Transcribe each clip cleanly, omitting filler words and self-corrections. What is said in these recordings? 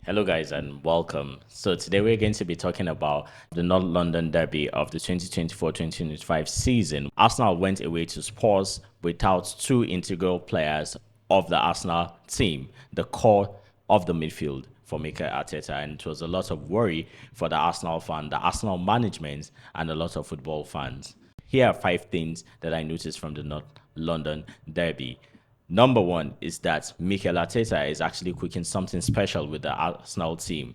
Hello, guys, and welcome. So, today we're going to be talking about the North London Derby of the 2024-2025 season. Arsenal went away to Spurs without two integral players of the Arsenal team, the core of the midfield for Mikel Arteta, and it was a lot of worry for the Arsenal fan, the Arsenal management, and a lot of football fans. Here are five things that I noticed from the North London Derby. Number one is that Mikel Arteta is actually cooking something special with the Arsenal team.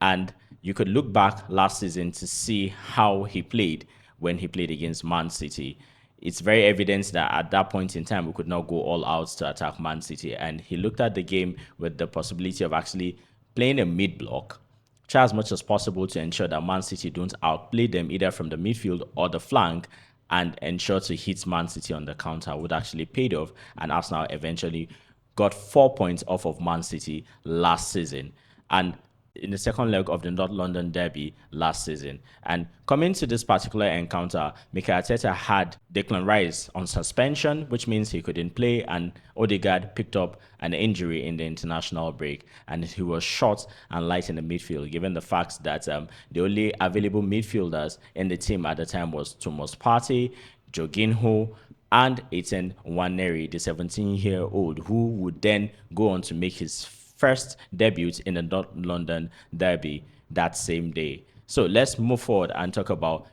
And you could look back last season to see how he played when he played against Man City. It's very evident that at that point in time, we could not go all out to attack Man City. And he looked at the game with the possibility of actually playing a mid block, try as much as possible to ensure that Man City don't outplay them either from the midfield or the flank, and ensure to hit Man City on the counter would actually paid off. And Arsenal eventually got 4 points off of Man City last season. And in the second leg of the North London Derby last season. And coming to this particular encounter, Mikel Arteta had Declan Rice on suspension, which means he couldn't play, and Odegaard picked up an injury in the international break, and he was short and light in the midfield, given the fact that the only available midfielders in the team at the time was Thomas Partey, Jorginho, and Etienne Nwaneri, the 17-year-old, who would then go on to make his first debut in the North London Derby that same day. So let's move forward and talk about,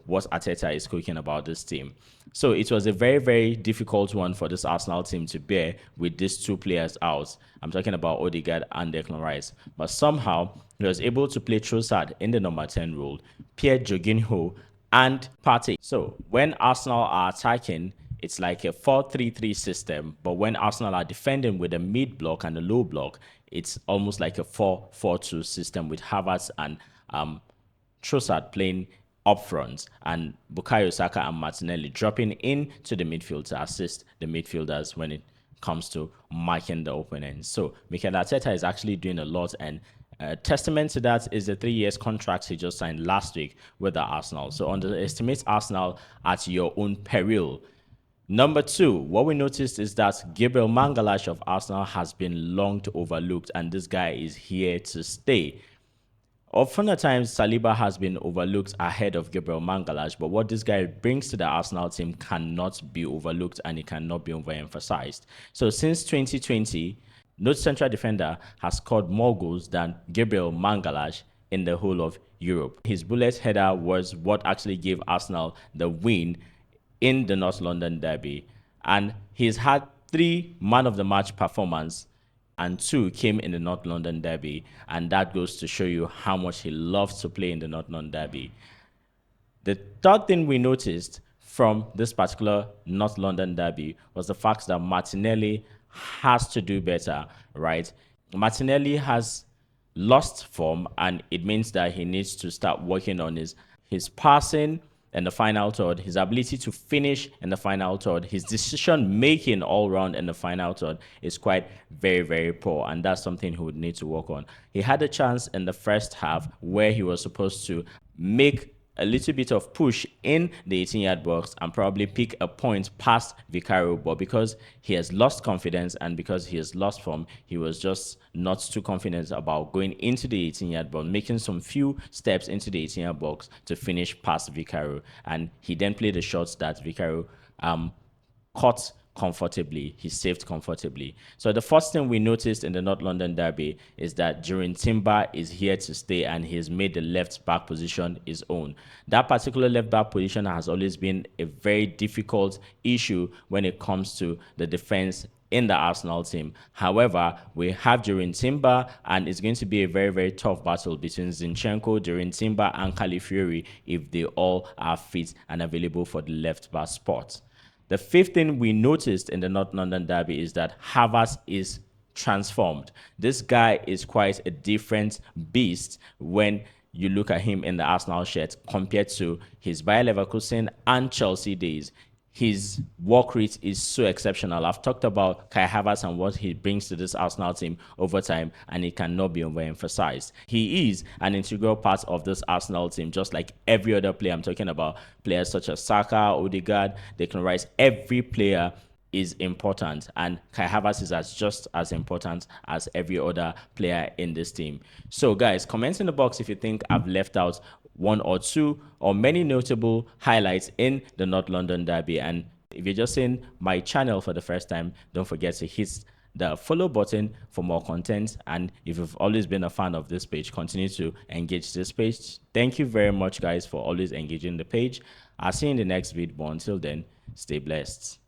what Arteta is cooking about this team. So it was a very, very difficult one for this Arsenal team to bear with these two players out. I'm talking about Odegaard and Declan Rice. But somehow he was able to play Trossard in the number 10 role, Pierre Jorginho and Partey. So when Arsenal are attacking, it's like a 4-3-3 system, but when Arsenal are defending with a mid block and a low block, it's almost like a 4-4-2 system with Havertz and Trossard playing up front and Bukayo Saka and Martinelli dropping into the midfield to assist the midfielders when it comes to marking the opponents. So Mikel Arteta is actually doing a lot, and testament to that is the 3 years contract he just signed last week with the Arsenal. So underestimate Arsenal at your own peril. Number two, what we noticed is that Gabriel Mangalash of Arsenal has been long overlooked, and this guy is here to stay. Often at times, Saliba has been overlooked ahead of Gabriel Mangalash, but what this guy brings to the Arsenal team cannot be overlooked, and it cannot be overemphasized. So since 2020, no central defender has scored more goals than Gabriel Mangalash in the whole of Europe. His bullet header was what actually gave Arsenal the win in the North London Derby, and he's had 3 man of the match performance and 2 came in the North London Derby, and that goes to show you how much he loves to play in the North London Derby. The third thing we noticed from this particular North London Derby was the fact that Martinelli has to do better, right? Martinelli has lost form, and it means that he needs to start working on his passing in the final third, his ability to finish in the final third, his decision making all round in the final third is quite very, very poor, and that's something he would need to work on. He had a chance in the first half where he was supposed to make a little bit of push in the 18-yard box and probably pick a point past Vicario, but because he has lost confidence and because he has lost form, he was just not too confident about going into the 18-yard box, making some few steps into the 18-yard box to finish past Vicario, and he then played the shots that Vicario caught comfortably. He saved comfortably. So the first thing we noticed in the North London Derby is that Jurrien Timber is here to stay, and he's made the left back position his own. That particular left back position has always been a very difficult issue when it comes to the defense in the Arsenal team. However, we have Jurrien Timber, and it's going to be a very, very tough battle between Zinchenko, Jurrien Timber, and Calafiori if they all are fit and available for the left back spot. The fifth thing we noticed in the North London Derby is that Havertz is transformed. This guy is quite a different beast when you look at him in the Arsenal shirt compared to his Bayer Leverkusen and Chelsea days. His work rate is so exceptional. I've talked about Kai Havertz and what he brings to this Arsenal team over time, and it cannot be overemphasized. He is an integral part of this Arsenal team, just like every other player. I'm talking about players such as Saka, Odegaard, Declan Rice. Every player is important, and Kai Havertz is just as important as every other player in this team. So, guys, comment in the box if you think I've left out one or two or many notable highlights in the North London Derby. And if you're just seeing my channel for the first time, don't forget to hit the follow button for more content. And if you've always been a fan of this page, continue to engage this page. Thank you very much, guys, for always engaging the page. I'll see you in the next video, but until then, stay blessed.